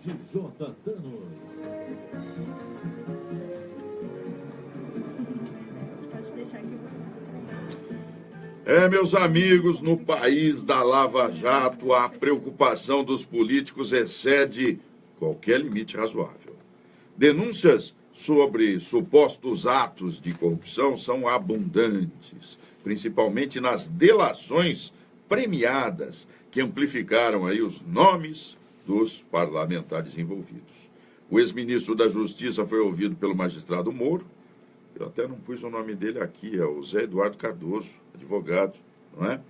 J. Thanos. Pode deixar aqui. Meus amigos, no país da Lava Jato, a preocupação dos políticos excede qualquer limite razoável. Denúncias sobre supostos atos de corrupção são abundantes, principalmente nas delações premiadas, que amplificaram aí os nomes dos parlamentares envolvidos. O ex-ministro da Justiça foi ouvido pelo magistrado Moro. Eu até não pus o nome dele aqui, é o Zé Eduardo Cardoso, advogado, não é?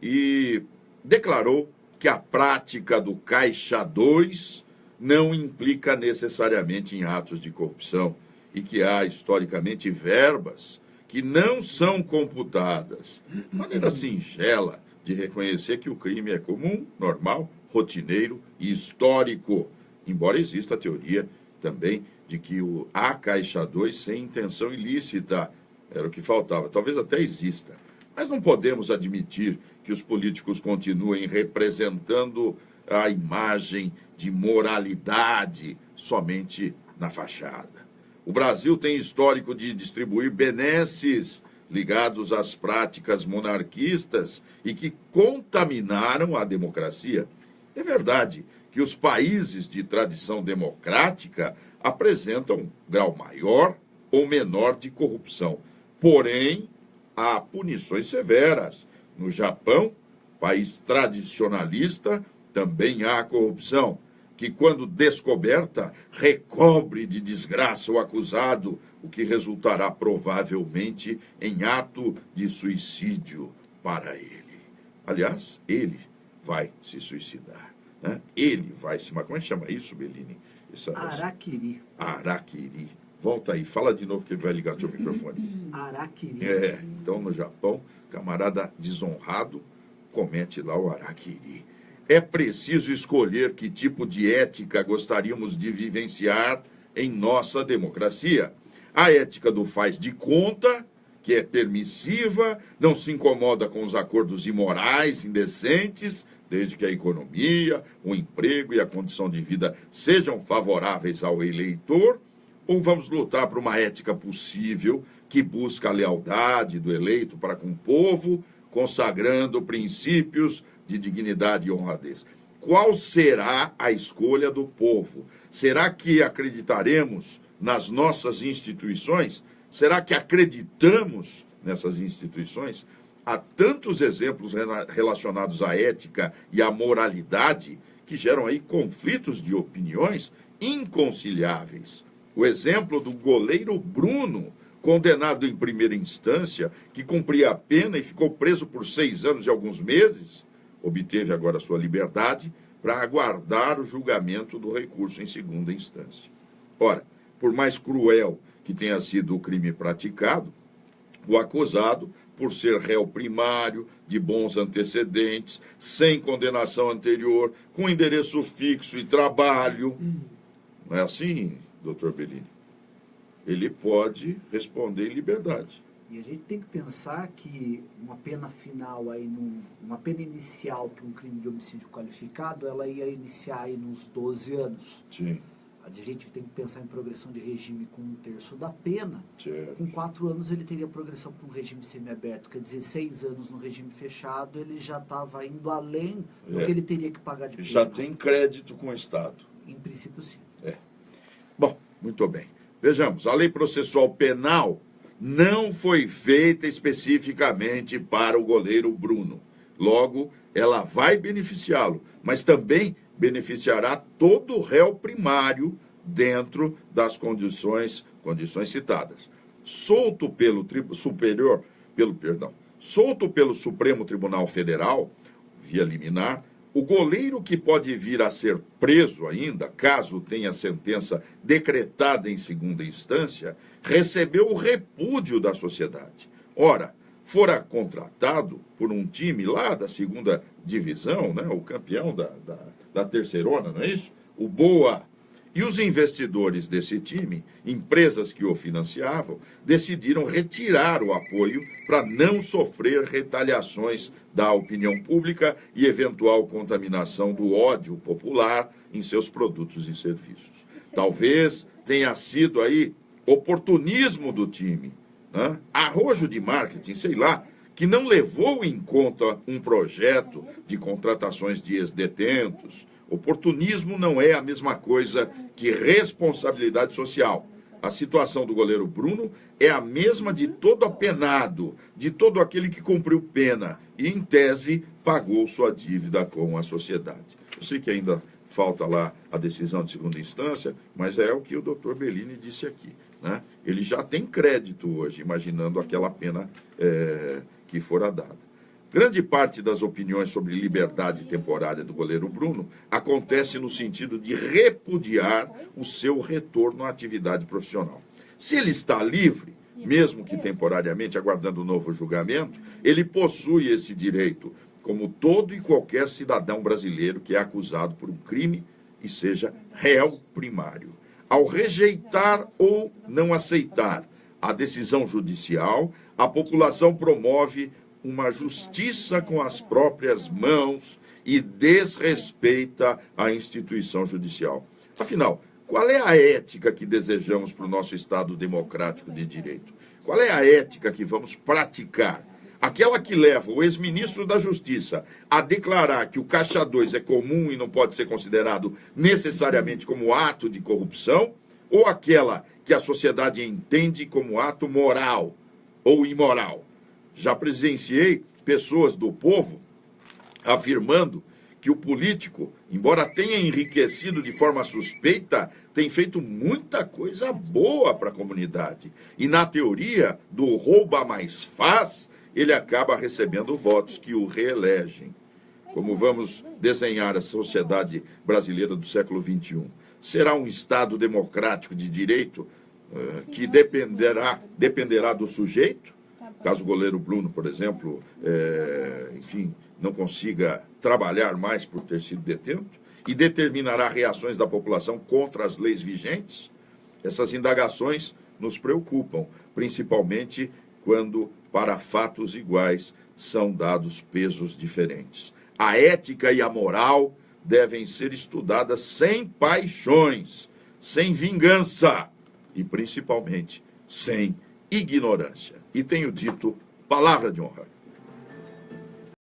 E declarou que a prática do Caixa 2 não implica necessariamente em atos de corrupção e que há, historicamente, verbas que não são computadas. Maneira singela de reconhecer que o crime é comum, normal, rotineiro e histórico, embora exista a teoria também de que há Caixa 2 sem intenção ilícita. Era o que faltava. Talvez até exista. Mas não podemos admitir que os políticos continuem representando a imagem de moralidade somente na fachada. O Brasil tem histórico de distribuir benesses ligados às práticas monarquistas e que contaminaram a democracia. É verdade que os países de tradição democrática apresentam grau maior ou menor de corrupção. Porém, há punições severas. No Japão, país tradicionalista, também há corrupção, que, quando descoberta, recobre de desgraça o acusado, o que resultará provavelmente em ato de suicídio para ele. Aliás, ele vai se suicidar, né? Ele vai se... Mas como é que chama isso, Bellini? Araquiri. Araquiri. Volta aí, fala de novo que ele vai ligar seu microfone. Araquiri. Então no Japão, camarada desonrado comete lá o araquiri. É preciso escolher que tipo de ética gostaríamos de vivenciar em nossa democracia. A ética do faz de conta, que é permissiva, não se incomoda com os acordos imorais, indecentes, desde que a economia, o emprego e a condição de vida sejam favoráveis ao eleitor, ou vamos lutar por uma ética possível que busca a lealdade do eleito para com o povo, consagrando princípios de dignidade e honradez? Qual será a escolha do povo? Será que acreditaremos nas nossas instituições? Será que acreditamos nessas instituições? Há tantos exemplos relacionados à ética e à moralidade que geram aí conflitos de opiniões inconciliáveis. O exemplo do goleiro Bruno, condenado em primeira instância, que cumpria a pena e ficou preso por 6 anos e alguns meses, obteve agora sua liberdade para aguardar o julgamento do recurso em segunda instância. Ora, por mais cruel que tenha sido o crime praticado, o acusado, por ser réu primário, de bons antecedentes, sem condenação anterior, com endereço fixo e trabalho. Não é assim, doutor Bellini? Ele pode responder em liberdade. E a gente tem que pensar que uma pena final aí, uma pena inicial para um crime de homicídio qualificado, ela ia iniciar aí nos 12 anos. Sim. A gente tem que pensar em progressão de regime com 1/3 da pena. Certo. Com 4 anos ele teria progressão para um regime semiaberto. Quer dizer, 6 anos no regime fechado, ele já estava indo além do que ele teria que pagar de pena. Já tem crédito com o Estado. Em princípio, sim. Bom, muito bem. Vejamos, a lei processual penal não foi feita especificamente para o goleiro Bruno. Logo, ela vai beneficiá-lo, mas também beneficiará todo o réu primário dentro das condições citadas. Solto pelo Supremo Tribunal Federal, via liminar, o goleiro que pode vir a ser preso ainda, caso tenha sentença decretada em segunda instância, recebeu o repúdio da sociedade. Ora, fora contratado por um time lá da segunda divisão, né, o campeão da terceirona, não é isso? O Boa. E os investidores desse time, empresas que o financiavam, decidiram retirar o apoio para não sofrer retaliações da opinião pública e eventual contaminação do ódio popular em seus produtos e serviços. Talvez tenha sido aí oportunismo do time, né? Arrojo de marketing, sei lá, que não levou em conta um projeto de contratações de ex-detentos. Oportunismo não é a mesma coisa que responsabilidade social. A situação do goleiro Bruno é a mesma de todo apenado, de todo aquele que cumpriu pena e, em tese, pagou sua dívida com a sociedade. Eu sei que ainda falta lá a decisão de segunda instância, mas é o que o doutor Bellini disse aqui, né? Ele já tem crédito hoje, imaginando aquela pena que fora dada. Grande parte das opiniões sobre liberdade temporária do goleiro Bruno acontece no sentido de repudiar o seu retorno à atividade profissional. Se ele está livre, mesmo que temporariamente aguardando um novo julgamento, ele possui esse direito, como todo e qualquer cidadão brasileiro que é acusado por um crime e seja réu primário. Ao rejeitar ou não aceitar a decisão judicial, a população promove uma justiça com as próprias mãos e desrespeita a instituição judicial. Afinal, qual é a ética que desejamos para o nosso Estado democrático de direito? Qual é a ética que vamos praticar? Aquela que leva o ex-ministro da Justiça a declarar que o Caixa 2 é comum e não pode ser considerado necessariamente como ato de corrupção, ou aquela que a sociedade entende como ato moral ou imoral? Já presenciei pessoas do povo afirmando que o político, embora tenha enriquecido de forma suspeita, tem feito muita coisa boa para a comunidade. E na teoria do rouba mais faz, ele acaba recebendo votos que o reelegem. Como vamos desenhar a sociedade brasileira do século XXI? Será um Estado democrático de direito que dependerá do sujeito? Caso o goleiro Bruno, por exemplo, não consiga trabalhar mais por ter sido detento, e determinará reações da população contra as leis vigentes? Essas indagações nos preocupam, principalmente quando, para fatos iguais, são dados pesos diferentes. A ética e a moral devem ser estudadas sem paixões, sem vingança e, principalmente, sem ignorância. E tenho dito palavra de honra.